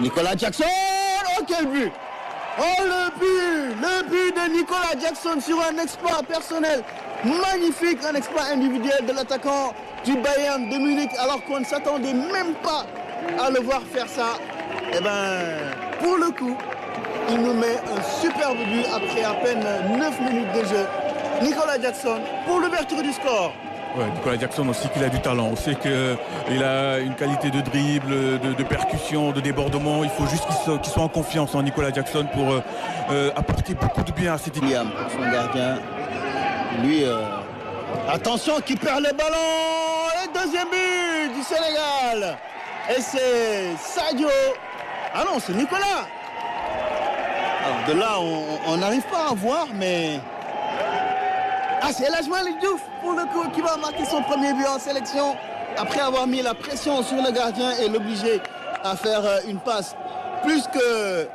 Nicolas Jackson, oh quel but! Oh le but de Nicolas Jackson sur un exploit personnel magnifique, un exploit individuel de l'attaquant du Bayern de Munich, alors qu'on ne s'attendait même pas à le voir faire ça. Et pour le coup, il nous met un superbe but après à peine 9 minutes de jeu. Nicolas Jackson pour l'ouverture du score. Ouais, Nicolas Jackson aussi qu'il a du talent. On sait qu'il a une qualité de dribble, de percussion, de débordement. Il faut juste qu'il soit en confiance en Nicolas Jackson pour apporter beaucoup de bien à cette équipe. William, son gardien, lui, attention qui perd le ballon. Et deuxième but du Sénégal. Et c'est Sadio. Ah non, c'est Nicolas. Alors de là, on n'arrive pas à voir, mais... Ah, c'est El Hadji Malick Diouf, pour le coup, qui va marquer son premier but en sélection après avoir mis la pression sur le gardien et l'obliger à faire une passe plus que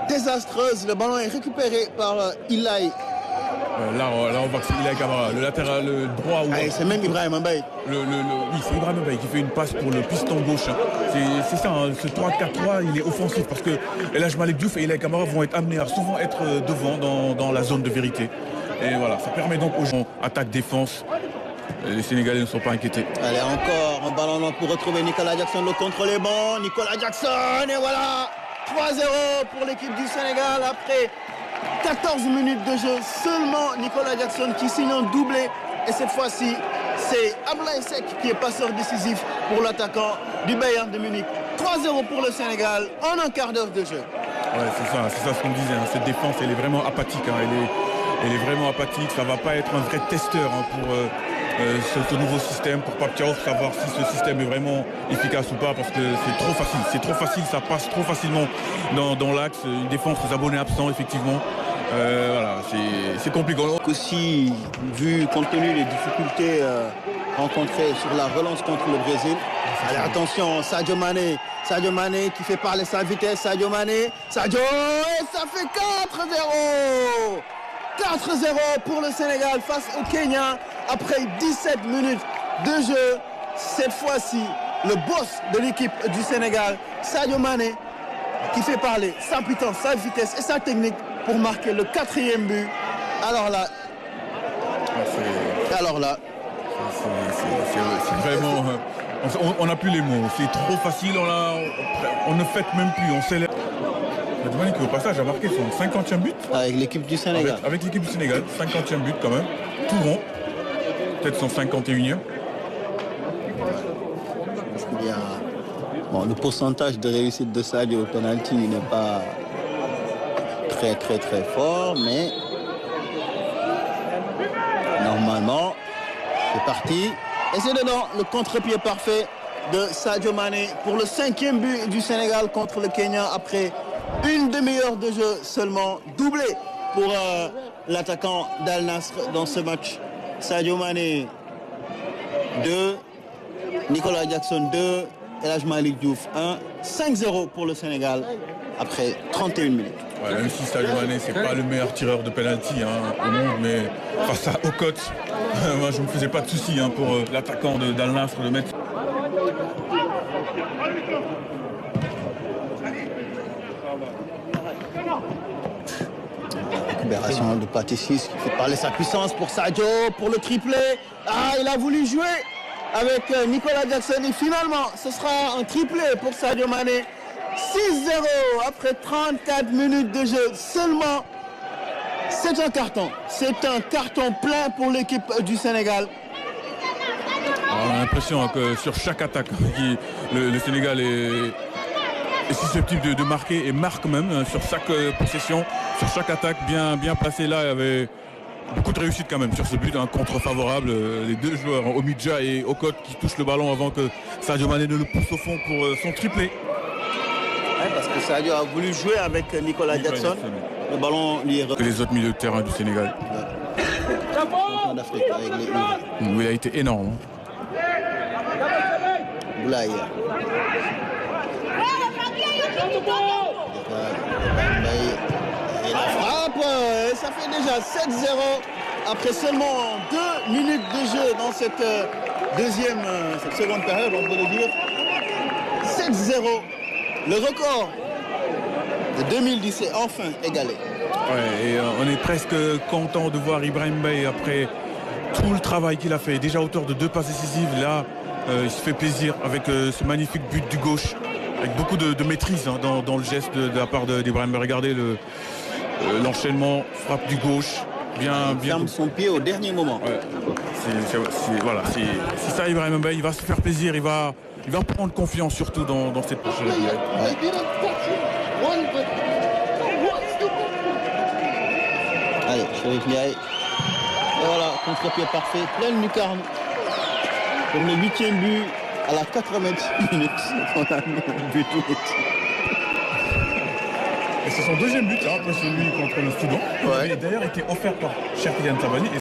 désastreuse. Le ballon est récupéré par Ilaï. Là, on voit que c'est Ilaï Camara, le latéral droit. C'est même Ibrahim Mbaye. Oui, c'est Ibrahim Mbaye qui fait une passe pour le piston gauche. C'est ça, hein, ce 3-4-3, il est offensif parce que El Hadji Malick Diouf et Ilaï Camara vont être amenés à souvent être devant dans la zone de vérité. Et voilà, ça permet donc aux gens attaque-défense. Les Sénégalais ne sont pas inquiétés. Allez, encore un ballon long pour retrouver Nicolas Jackson. Le contrôle est bon. Nicolas Jackson, et voilà 3-0 pour l'équipe du Sénégal après 14 minutes de jeu. Seulement Nicolas Jackson qui signe un doublé. Et cette fois-ci, c'est Ablaye Seck qui est passeur décisif pour l'attaquant du Bayern de Munich. 3-0 pour le Sénégal en un quart d'heure de jeu. Ouais, c'est ça ce qu'on disait. Hein. Cette défense, elle est vraiment apathique. Hein. Elle est vraiment apathique. Ça ne va pas être un vrai testeur pour ce nouveau système, pour Pape-Thiaw, savoir si ce système est vraiment efficace ou pas, parce que c'est trop facile. C'est trop facile, ça passe trop facilement dans l'axe. Une défense des abonnés absents, effectivement. Voilà, c'est compliqué. Aussi, vu compte tenu des difficultés rencontrées sur la relance contre le Brésil. Allez, attention, Sadio Mané qui fait parler sa vitesse. Sadio Mané, et ça fait 4-0. 4-0 pour le Sénégal face au Kenya après 17 minutes de jeu. Cette fois-ci, le boss de l'équipe du Sénégal, Sadio Mané, qui fait parler sa puissance, sa vitesse et sa technique pour marquer le 4e but. Alors là, c'est vraiment... On n'a plus les mots, c'est trop facile, on ne fête même plus, on célèbre. Qui au passage a marqué son 50e but avec l'équipe du Sénégal. Avec l'équipe du Sénégal, 50e but quand même, tout rond, peut-être son 51e. Bon, le pourcentage de réussite de Sadio au penalty n'est pas très fort, mais normalement, c'est parti. Et c'est dedans, le contre-pied parfait de Sadio Mané pour le 5e but du Sénégal contre le Kenya après une demi-heure de jeu seulement, doublé pour l'attaquant d'Al Nassr dans ce match. Sadio Mané 2, Nicolas Jackson 2, El Hadji Malick Diouf 1, 5-0 pour le Sénégal après 31 minutes. Ouais, même si Sadio Mané, c'est pas le meilleur tireur de penalty au monde, mais face à Okot, moi je me faisais pas de soucis pour l'attaquant d'Al Nassr de mettre. Récupération de Patissis qui fait parler sa puissance pour Sadio, pour le triplé. Ah, il a voulu jouer avec Nicolas Jackson et finalement ce sera un triplé pour Sadio Mané. 6-0 après 34 minutes de jeu seulement. C'est un carton plein pour l'équipe du Sénégal. Alors, on a l'impression que sur chaque attaque, le Sénégal est susceptible de marquer et marque même sur chaque possession, sur chaque attaque bien placée. Là, il y avait beaucoup de réussite quand même sur ce but, un contre favorable. Les deux joueurs, Omidja et Okot, qui touchent le ballon avant que Sadio Mané ne le pousse au fond pour son triplé. Ouais, parce que Sadio a voulu jouer avec Nicolas Jackson. Le ballon lui est... Que les autres milieux de terrain du Sénégal. En Afrique avec les U. Oui, il a été énorme. Boulaye. Et la frappe, ça fait déjà 7-0 après seulement 2 minutes de jeu dans cette cette seconde période, on peut le dire. 7-0. Le record De 2010, c'est enfin égalé. Ouais, et on est presque content de voir Ibrahim Mbaye après tout le travail qu'il a fait. Déjà auteur de 2 passes décisives, là, il se fait plaisir avec ce magnifique but du gauche, avec beaucoup de maîtrise hein, dans le geste de la part d'Ibrahim Mbaye. Regardez l'enchaînement, frappe du gauche, bien. Il ferme son pied au dernier moment. Ouais. Voilà, c'est ça Ibrahim Mbaye, il va se faire plaisir, il va prendre confiance surtout dans cette prochaine finale. Ouais. Allez, Chérif Ndiaye. Et voilà, contre-pied parfait, pleine lucarne. Pour le 8e but à la 80e minute. On a mis un but tout petit. Et c'est son 2e but, hein, après celui contre le Soudan. Ouais. Il avait d'ailleurs été offert par Cherkian Tabani.